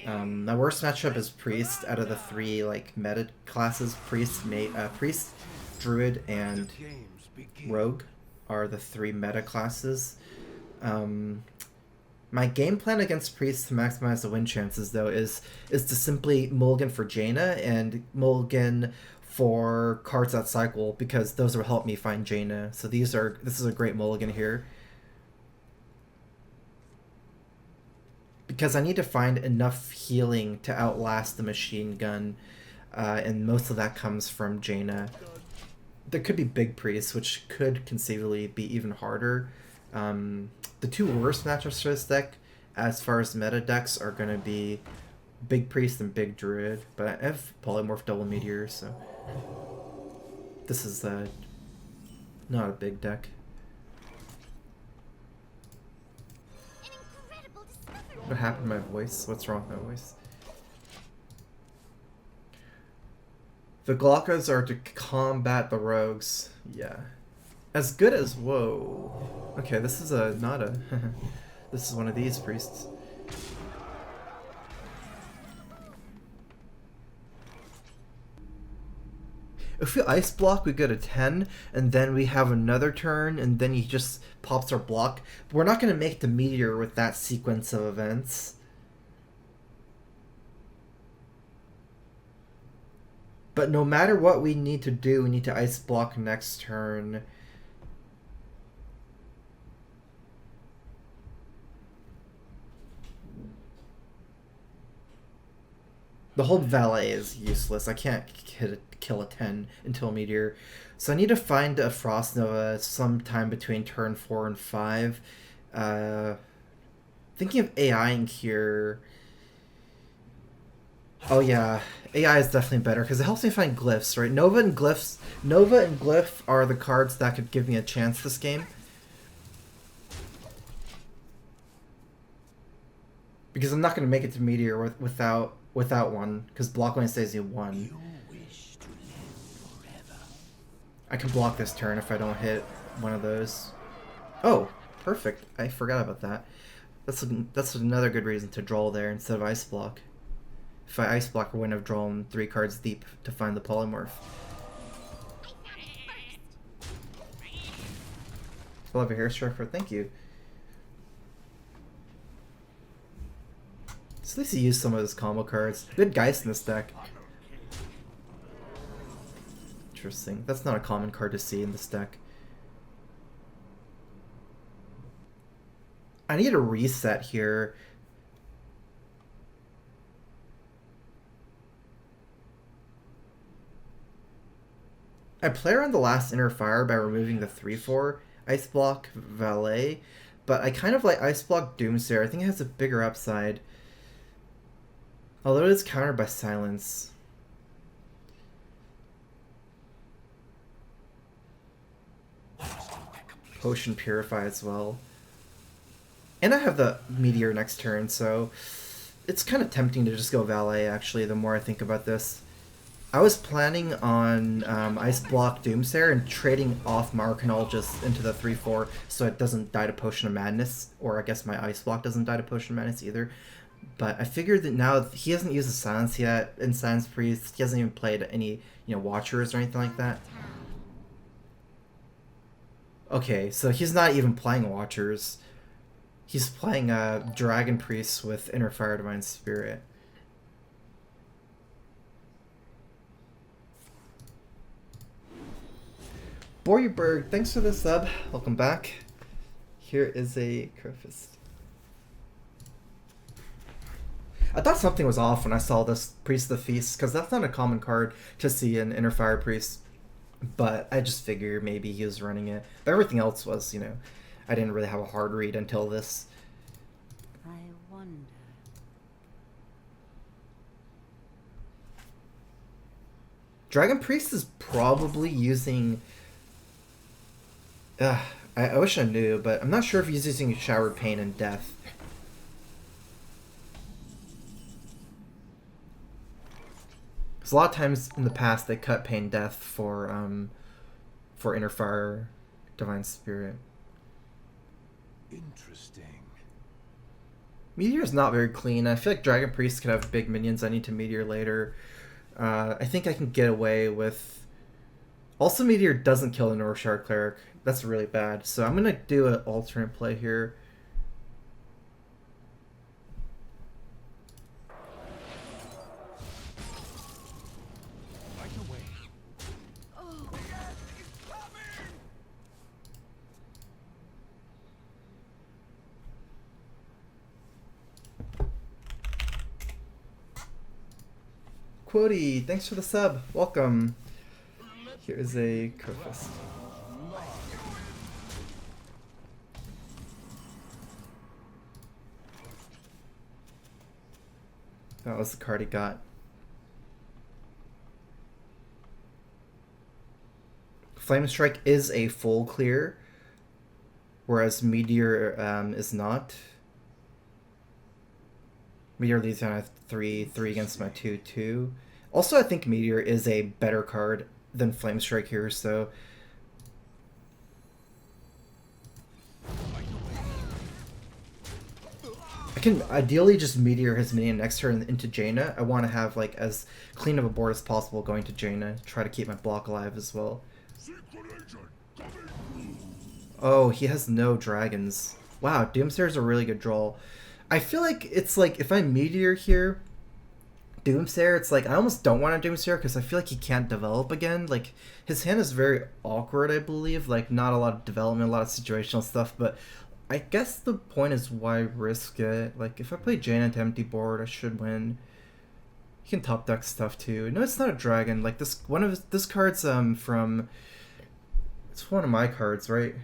My worst matchup is Priest out of the three like meta classes. Priest, Druid, and Rogue are the three meta classes. My game plan against Priest to maximize the win chances, though, is to simply mulligan for Jaina and mulligan for cards that cycle, because those will help me find Jaina. So this is a great mulligan here. Because I need to find enough healing to outlast the machine gun, and most of that comes from Jaina. There could be Big Priest, which could conceivably be even harder. The two worst matchups for this deck, as far as meta decks, are going to be Big Priest and Big Druid, but I have Polymorph Double Meteor, so this is not a big deck. What happened to my voice? What's wrong with my voice? The Glockas are to combat the rogues. Yeah. As good as... Whoa. Okay, this is not a... This is one of these priests. If we ice block, we go to 10, and then we have another turn, and then he just pops our block. But we're not going to make the meteor with that sequence of events. But no matter what we need to do, we need to ice block next turn. The whole valet is useless. I can't kill a 10 until meteor. So I need to find a Frost Nova sometime between turn 4 and 5. Thinking of AIing here. Oh yeah, AI is definitely better because it helps me find glyphs, right? Nova and Glyph are the cards that could give me a chance this game. Because I'm not going to make it to meteor without one, because block only stays you 1. I can block this turn if I don't hit one of those. Oh, perfect. I forgot about that. That's another good reason to draw there instead of ice block. If I ice block, I wouldn't have drawn 3 cards deep to find the polymorph. I love your hair, StrifeCro. Thank you. So at least he used some of his combo cards. Good Geist in this deck. Interesting. That's not a common card to see in this deck. I need a reset here. I play around the last Inner Fire by removing the 3/4 Ice Block Valet, but I kind of like Ice Block Doomsayer. I think it has a bigger upside. Although it is countered by Silence. Potion Purify as well. And I have the Meteor next turn, so it's kind of tempting to just go Valet, actually, the more I think about this. I was planning on Ice Block Doomsayer and trading off Markanal just into the 3/4 so it doesn't die to Potion of Madness, or I guess my Ice Block doesn't die to Potion of Madness either. But I figured that now he hasn't used the Silence yet in Silence Priest. He hasn't even played any, Watchers or anything like that. Okay, so he's not even playing Watchers. He's playing Dragon Priest with Inner Fire Divine Spirit. Boryberg, thanks for the sub. Welcome back. Here is a Crowfist. I thought something was off when I saw this Priest of the Feast, because that's not a common card to see in Inner Fire Priest. But I just figured maybe he was running it. But everything else was, I didn't really have a hard read until this. I wonder. Dragon Priest is probably using... I wish I knew, but I'm not sure if he's using Showered Pain and Death. Because a lot of times in the past they cut Pain Death for Inner Fire Divine Spirit. Interesting. Meteor is not very clean. I feel like Dragon Priest could have big minions. I need to Meteor later. I think I can get away with... Also, Meteor doesn't kill the Northshard Cleric. That's really bad. So I'm going to do an alternate play here. Quody, thanks for the sub. Welcome. Here's a Crowfist. That was the card he got. Flame Strike is a full clear, whereas Meteor is not. Meteor leaves down at 3/3 against my 2/2. Also, I think Meteor is a better card than Flame Strike here, so... I can ideally just Meteor his minion next turn into Jaina. I want to have like as clean of a board as possible going to Jaina. Try to keep my block alive as well. Oh, he has no dragons. Wow, Doomsayer is a really good draw. I feel like it's like if I Meteor here, Doomsayer, it's like I almost don't want to Doomsayer because I feel like he can't develop again. Like his hand is very awkward, I believe. Like not a lot of development, a lot of situational stuff. But I guess the point is why risk it. Like if I play Jaina to empty board, I should win. He can top deck stuff too. No, it's not a dragon. Like this this card's from. It's one of my cards, right?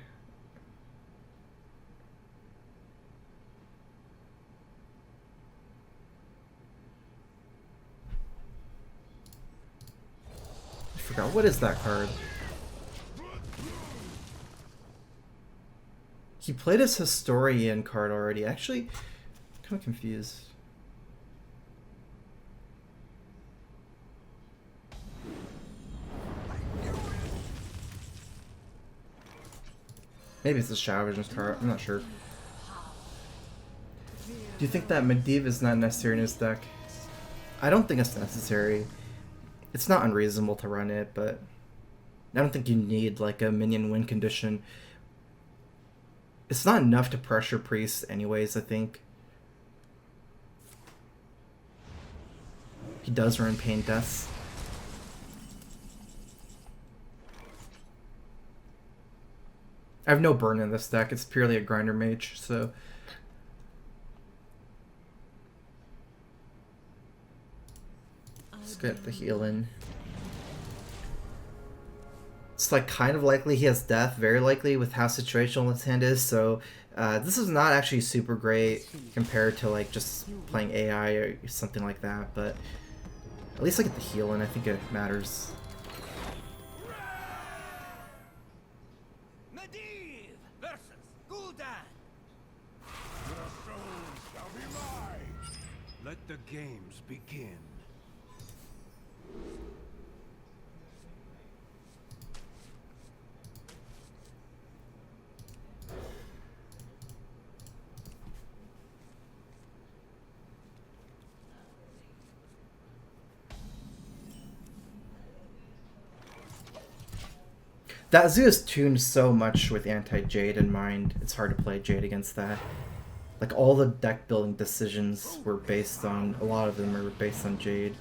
I forgot. What is that card? He played his Historian card already. Actually, I'm kind of confused. Maybe it's the Shadow Vision's card. I'm not sure. Do you think that Medivh is not necessary in his deck? I don't think it's necessary. It's not unreasonable to run it, but I don't think you need like a minion win condition. It's not enough to pressure Priest anyways, I think. He does run Pain Deaths. I have no burn in this deck, it's purely a grinder mage, so... Let's get the heal in. It's like kind of likely he has death, very likely with how situational his hand is, so this is not actually super great compared to like just playing AI or something like that, but at least I get the heal in, I think it matters. Medivh versus Gul'dan. Your souls shall be mine. Let the games begin. That zoo is tuned so much with anti-Jade in mind, it's hard to play Jade against that. Like all the deck building decisions were based on, a lot of them are based on Jade.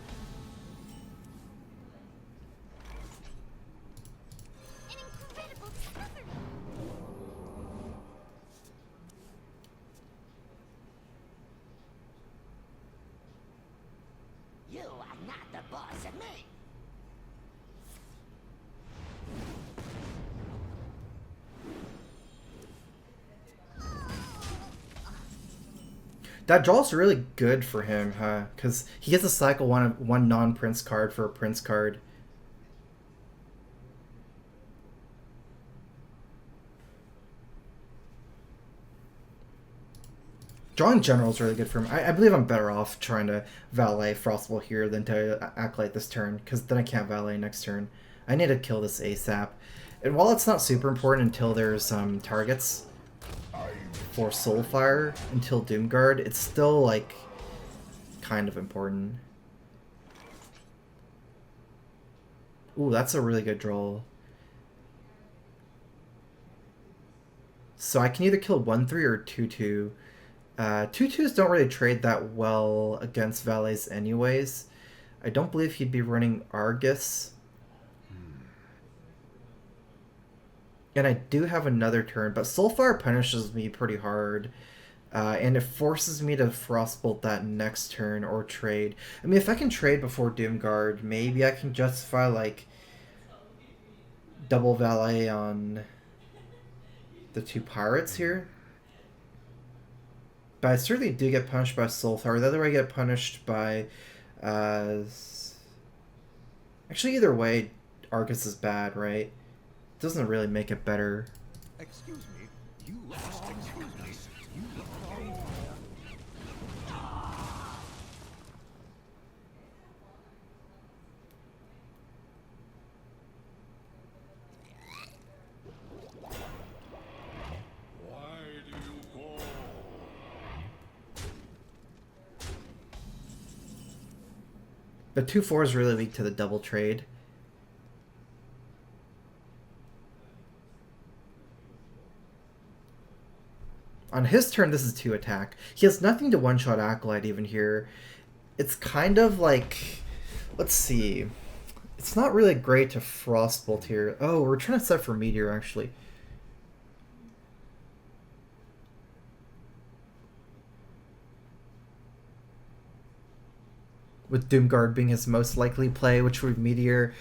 You are not the boss of me. That draw's really good for him, huh? Because he gets to cycle one non-Prince card for a Prince card. Draw in general is really good for him. I believe I'm better off trying to Valet Frostbolt here than to Acolyte this turn, because then I can't Valet next turn. I need to kill this ASAP. And while it's not super important until there's targets, for Soulfire until Doomguard, it's still like kind of important. Ooh, that's a really good draw. So I can either kill 1/3 or 2/2. 2/2s don't really trade that well against valets anyways. I don't believe he'd be running Argus. And I do have another turn, but Soulfire punishes me pretty hard. And it forces me to Frostbolt that next turn or trade. I mean, if I can trade before Doomguard, maybe I can justify, like, double valet on the 2 pirates here. But I certainly do get punished by Soulfire. The other way I get punished by... Actually, either way, Argus is bad, right? Doesn't really make it better. Excuse me. You lost. Excuse me. You lost. Why do you call? But 2/4 is really weak to the double trade. On his turn, this is 2 attack. He has nothing to one-shot Acolyte even here. It's kind of like... Let's see. It's not really great to Frostbolt here. Oh, we're trying to set for Meteor, actually. With Doomguard being his most likely play, which would be Meteor.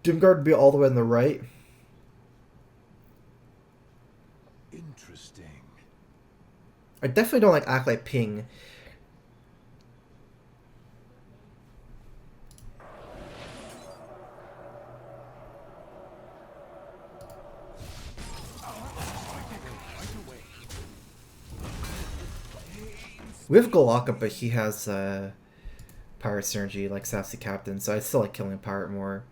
Doomguard would be all the way on the right. Interesting. I definitely don't like Acolyte Ping. We have Golaka, but he has Pirate Synergy like Sassy Captain, so I still like killing a Pirate more.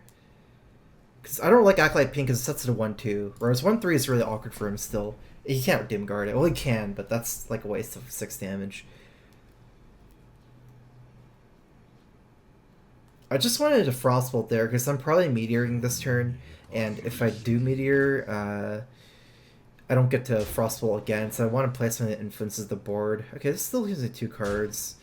Because I don't like Acolyte Ping because it sets it to 1/2, whereas 1/3 is really awkward for him still. He can't Doomguard it. Well, he can, but that's like a waste of 6 damage. I just wanted to Frostbolt there because I'm probably Meteoring this turn, and if I do Meteor, I don't get to Frostbolt again, so I want to play something that influences the board. Okay, this still gives me 2 cards.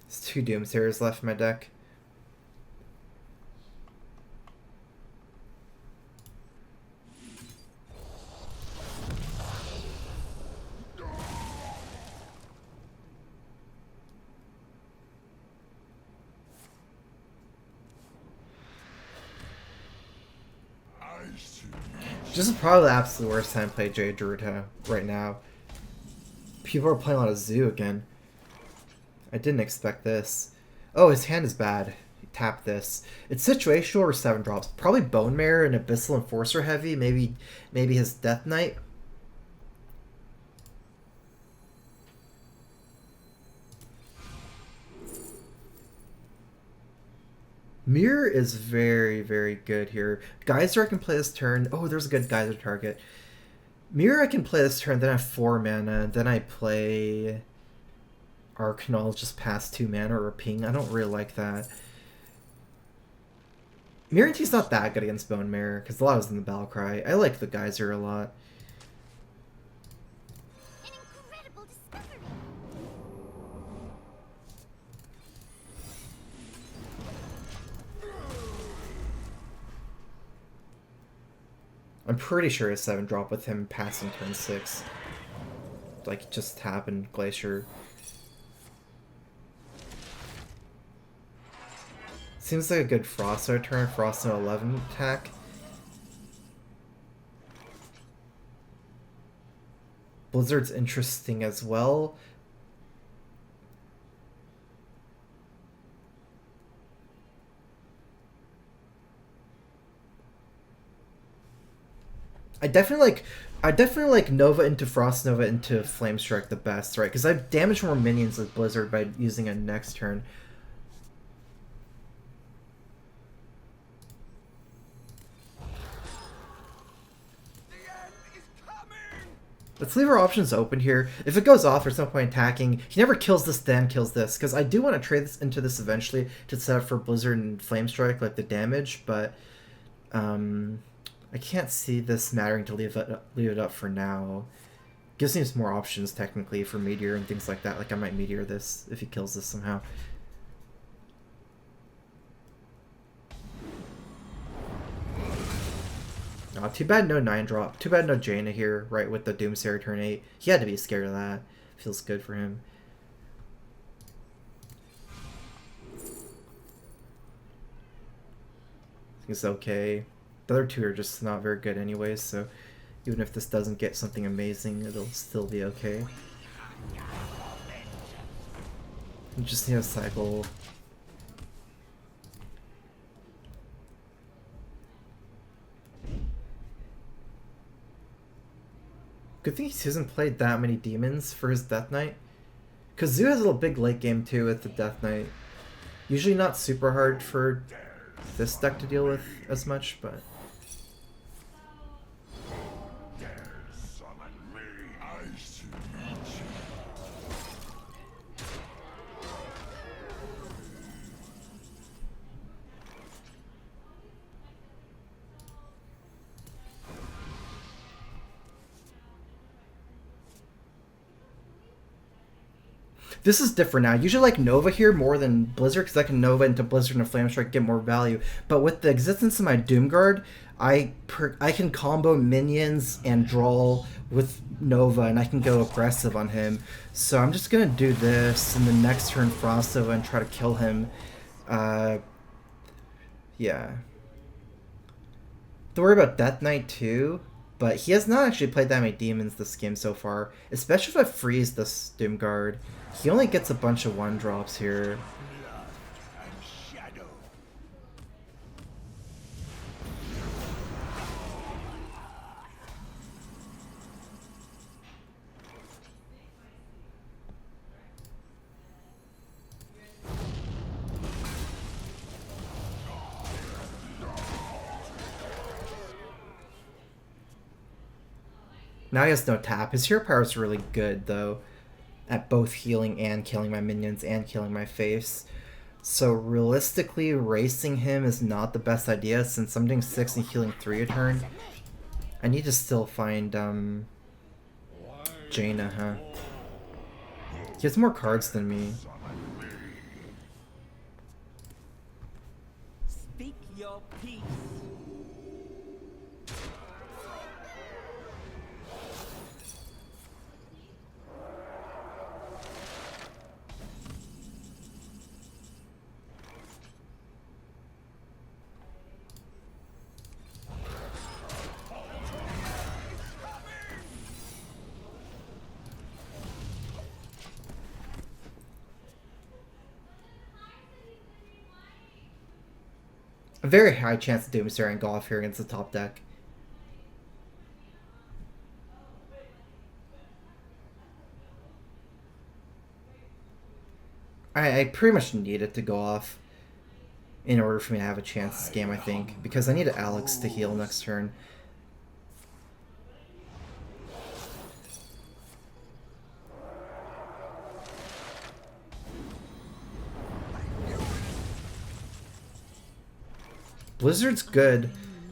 There's 2 Doomsayers left in my deck. This is probably the absolute worst time to play Jade Druid right now. People are playing a lot of Zoo again. I didn't expect this. Oh, his hand is bad. He tapped this. It's situational or 7 drops. Probably Bone Mare and Abyssal Enforcer heavy. Maybe his Death Knight. Mirror is very, very good here. Geyser I can play this turn. Oh, there's a good Geyser target. Mirror I can play this turn, then I have 4 mana, then I play Arcanal, just pass 2 mana or a ping. I don't really like that. Mirror Tea's not that good against Bone Mare, because a lot was in the Battlecry. I like the Geyser a lot. An incredible discovery. I'm pretty sure it's 7 drop with him passing turn 6. Like, just tap and Glacier. Seems like a good Frosto turn, Frosto 11 attack. Blizzard's interesting as well. I definitely like Nova into Frost Nova into Flame Strike the best, right? Because I damage more minions with Blizzard by using it next turn. Let's leave our options open here. If it goes off, there's no point attacking. He never kills this, then kills this. Because I do want to trade this into this eventually to set up for Blizzard and Flame Strike, like the damage, but I can't see this mattering to leave it up for now. Gives me some more options, technically, for Meteor and things like that. Like, I might Meteor this if he kills this somehow. Oh, too bad no 9-drop. Too bad no Jaina here, right, with the Doomsayer turn 8. He had to be scared of that. Feels good for him. It's okay. The other two are just not very good anyways, so even if this doesn't get something amazing, it'll still be okay. You just need a cycle. Good thing he hasn't played that many demons for his Death Knight. Because Zoo has a little big late game too with the Death Knight. Usually not super hard for this deck to deal with as much, but... This is different now. Usually like Nova here more than Blizzard because I can Nova into Blizzard and Flame Strike, get more value. But with the existence of my Doomguard, I can combo minions and draw with Nova, and I can go aggressive on him. So I'm just going to do this, and the next turn Frost Nova and try to kill him. Yeah. Don't worry about Death Knight too, but he has not actually played that many demons this game so far, especially if I freeze this Doomguard. He only gets a bunch of 1-drops here. Now he has no tap. His hero power is really good, though, at both healing and killing my minions and killing my face. So realistically, racing him is not the best idea since I'm doing 6 and healing 3 a turn. I need to still find Jaina, huh? He has more cards than me. Speak your peace. A very high chance of Doomsayer and Golf here against the top deck. I pretty much need it to go off in order for me to have a chance this game, I think, because I need Alex to heal next turn. Blizzard's good.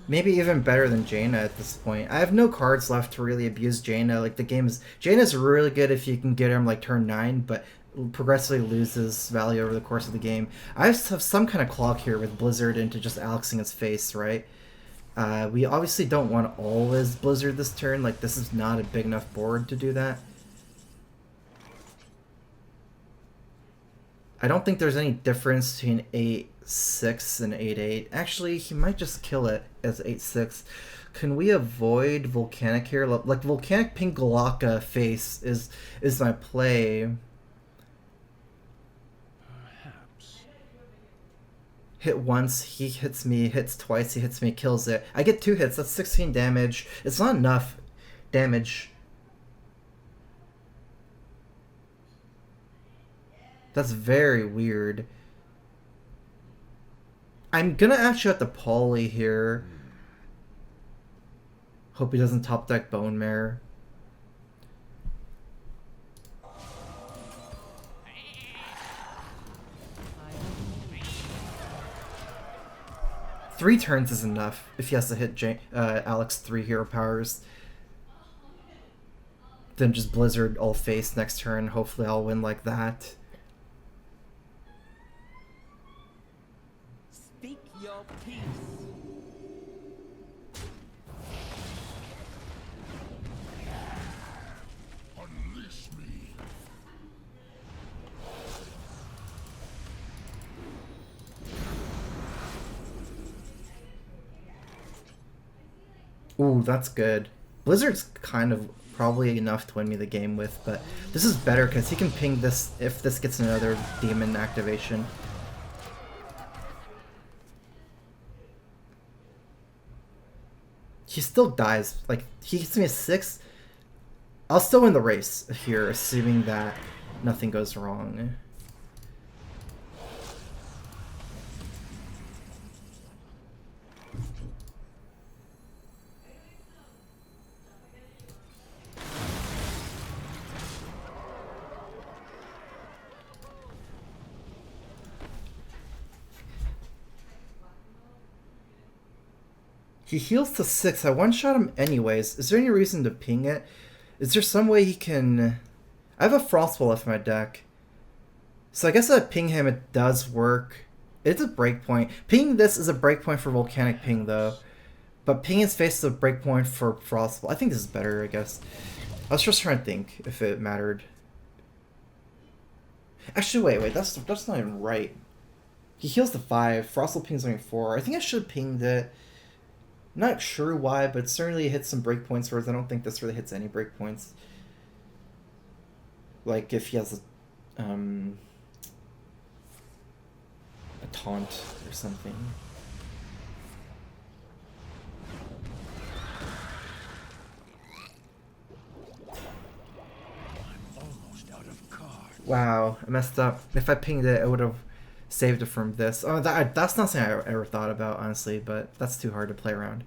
Maybe even better than Jaina at this point. I have no cards left to really abuse Jaina. Like, the game is... Jaina's really good if you can get him, like, turn 9, but progressively loses value over the course of the game. I have some kind of clock here with Blizzard into just Alexing his face, right? We obviously don't want always Blizzard this turn. Like, this is not a big enough board to do that. I don't think there's any difference between 8-6 and 8-8. Actually, he might just kill it as 8-6. Can we avoid Volcanic here? Like, Volcanic Pingalaka face is my play. Perhaps. Hit once, he hits me. Hits twice, he hits me, kills it. I get 2 hits, that's 16 damage. It's not enough damage. That's very weird. I'm gonna actually have to poly here. Hope he doesn't top deck Bone Mare. 3 turns is enough if he has to hit Alex 3 hero powers. Then just Blizzard all face next turn. Hopefully I'll win like that. Speak your peace. Unleash me. Ooh, that's good. Blizzard's kind of probably enough to win me the game with, but this is better because he can ping this if this gets another demon activation. He still dies. Like, he hits me a 6. I'll still win the race here, assuming that nothing goes wrong. He heals to 6. I one-shot him anyways. Is there any reason to ping it? Is there some way he can... I have a Frostwall left in my deck. So I guess I ping him, it does work. It's a breakpoint. Pinging this is a breakpoint for Volcanic Ping, though. But ping his face is a breakpoint for Frostwall. I think this is better, I guess. I was just trying to think if it mattered. Actually, wait, that's not even right. He heals to 5. Frostwall pings only 4. I think I should have pinged it. Not sure why, but certainly it hits some breakpoints, whereas I don't think this really hits any breakpoints. Like if he has a taunt or something. Almost out of cards. Wow, I messed up. If I pinged it, I would have saved it from this. Oh, that's not something I ever thought about, honestly, but that's too hard to play around.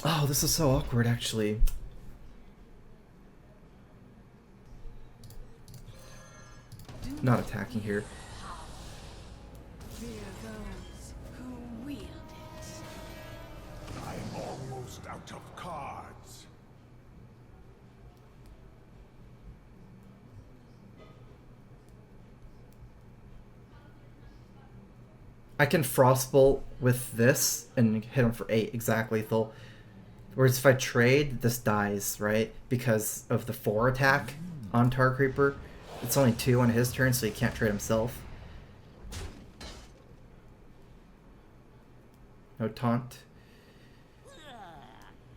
Oh, this is so awkward, actually. Not attacking here. Fear those who wield it. I'm almost out of cards. I can Frostbolt with this and hit him for 8 exactly lethal. Whereas if I trade, this dies, right? Because of the 4 attack on Tar Creeper. It's only 2 on his turn, so he can't trade himself. No taunt.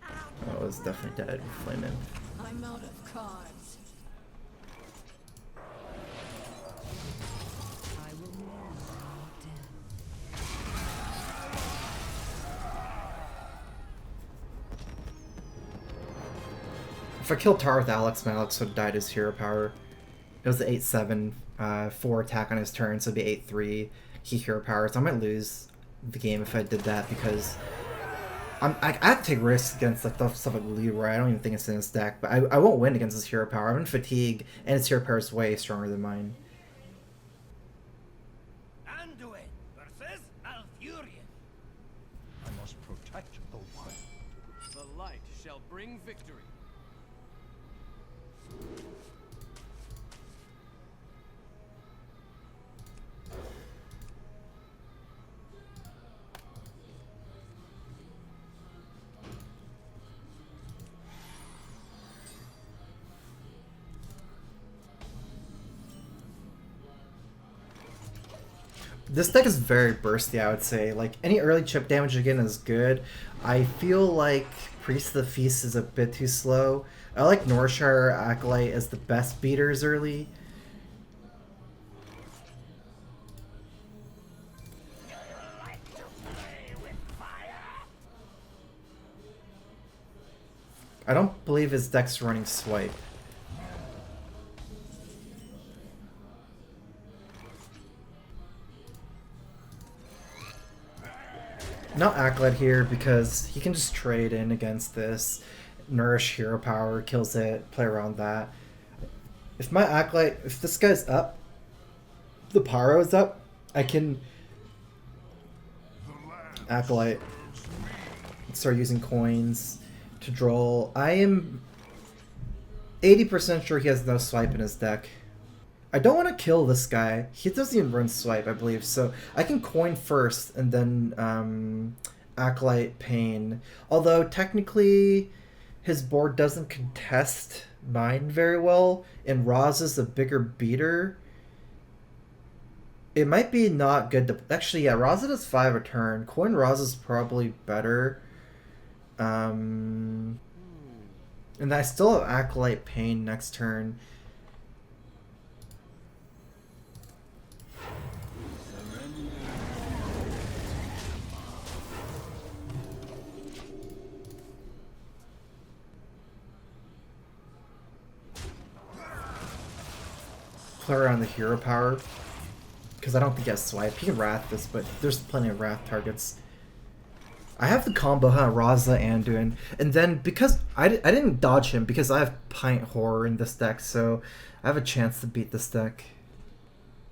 Oh, it's definitely dead with Flame Imp. I'm out of cards. I will mourn your death. If I killed Tar with Alex, my Alex would have died his hero power. It was the 8-7, 4 attack on his turn, so it'd be 8-3. He hero powers. I might lose the game if I did that because I have to take risks against like stuff like Leroy. I don't even think it's in his deck, but I won't win against his hero power. I'm in fatigue, and his hero power is way stronger than mine. Anduin versus Alfurion. I must protect the one. The light shall bring victory. This deck is very bursty, I would say. Like, any early chip damage again is good. I feel like Priest of the Feast is a bit too slow. I like Norshire Acolyte as the best beaters early. I don't believe his deck's running Swipe. Not Acolyte here because he can just trade in against this. Nourish hero power, kills it, play around that. If my Acolyte, if this guy's up, the pyro is up, I can Acolyte, start using coins to draw. I am 80% sure he has no swipe in his deck. I don't want to kill this guy. He doesn't even run swipe, I believe, so I can coin first and then Acolyte Pain. Although technically his board doesn't contest mine very well, and Roz is a bigger beater. It might be not good to... Actually, yeah, Raza does 5 a turn. Coin Raza is probably better. And I still have Acolyte Pain next turn. Play around the hero power. Because I don't think he has swipe. He can Wrath this, but there's plenty of Wrath targets. I have the combo, Raza, Anduin. And then, because I didn't dodge him, because I have Pint Horror in this deck, so I have a chance to beat this deck.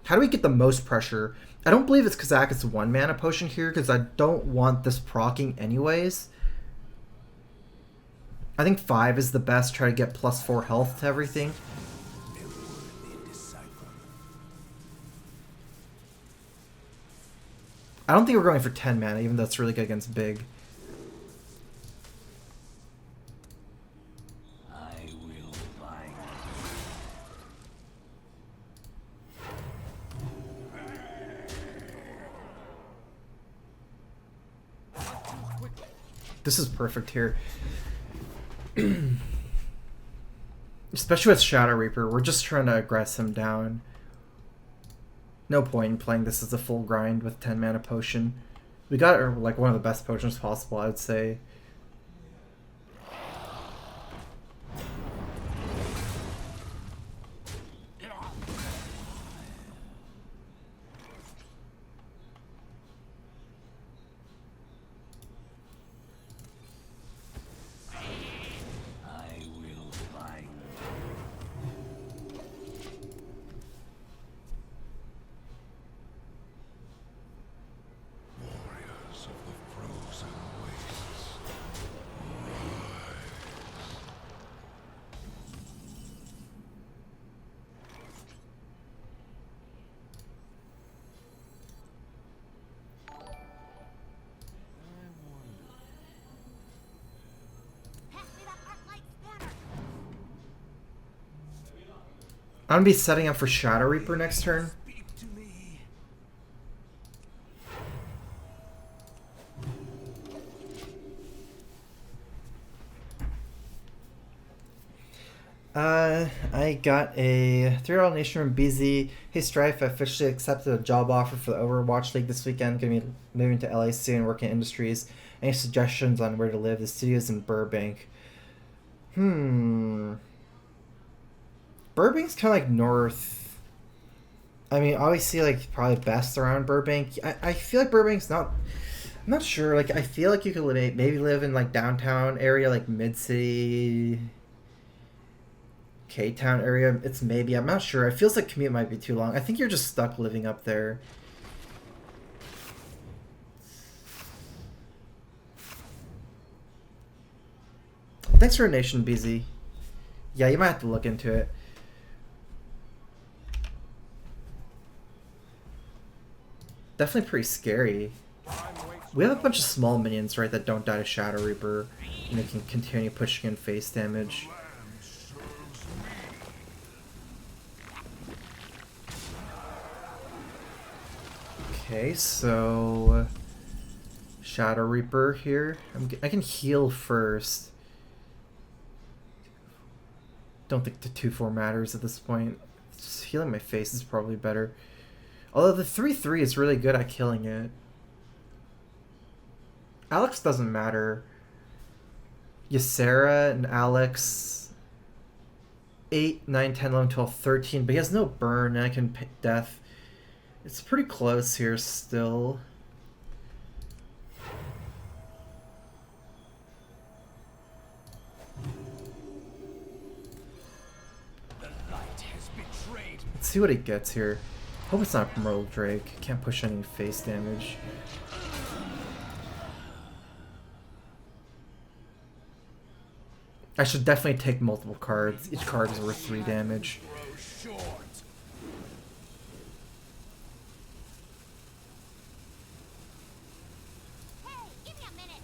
How do we get the most pressure? I don't believe it's Kazak's 1 mana potion here, because I don't want this proccing anyways. I think 5 is the best, try to get +4 health to everything. I don't think we're going for 10 mana, even though it's really good against big. I will find. This is perfect here. Especially with Shadow Reaper, we're just trying to aggress him down. No point in playing this as a full grind with 10 mana potion. We got like one of the best potions possible, I would say. I'm gonna be setting up for Shadow Reaper next turn. I got a $3 donation from BZ. Hey Strife, I officially accepted a job offer for the Overwatch League this weekend. Gonna be moving to LA soon, working in industries. Any suggestions on where to live? The studio's in Burbank. Burbank's kind of like north. I mean, obviously, like, probably best around Burbank. I feel like Burbank's not... I'm not sure. Like, I feel like you could maybe live in, like, downtown area, like, mid-city... K-Town area. It's maybe. I'm not sure. It feels like commute might be too long. I think you're just stuck living up there. Thanks for a nation, BZ. Yeah, you might have to look into it. Definitely pretty scary. We have a bunch of small minions, right, that don't die to Shadow Reaper, and they can continue pushing in face damage. Okay, so Shadow Reaper here. I can heal first. Don't think the 2/4 matters at this point. Just healing my face is probably better. Although the 3/3 is really good at killing it. Alex doesn't matter. Ysera and Alex 8, 9, 10, 11, 12, 13, but he has no burn and I can pick death. It's pretty close here still. The light has betrayed. Let's see what he gets here. Hope it's not Primordial Drake. Can't push any face damage. I should definitely take multiple cards. Each card is worth 3 damage. Grow short. Hey, give me a minute.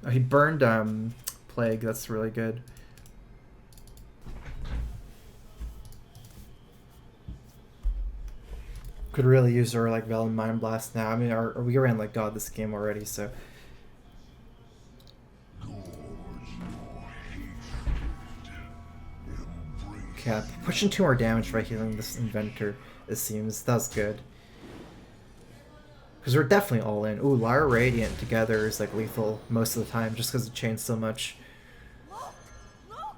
Oh, he burned Plague. That's really good. Could really use our like Velen Mind Blast now. I mean, we ran like God this game already, so. Okay, pushing 2 more damage by healing this Inventor, it seems. That's good. Because we're definitely all in. Ooh, Lyra Radiant together is like lethal most of the time just because it chains so much. Look! Look!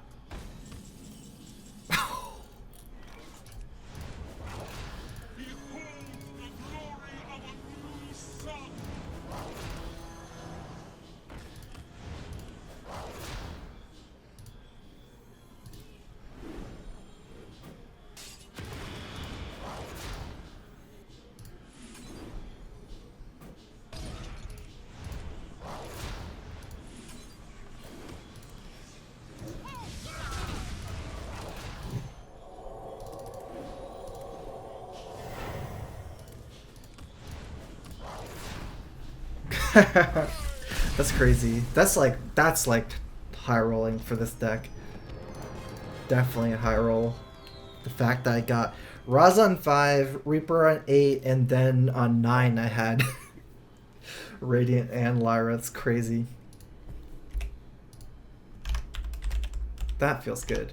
That's crazy. That's like high rolling for this deck. Definitely a high roll. The fact that I got Raz on 5, Reaper on 8, and then on 9 I had Radiant and Lyra. That's crazy. That feels good.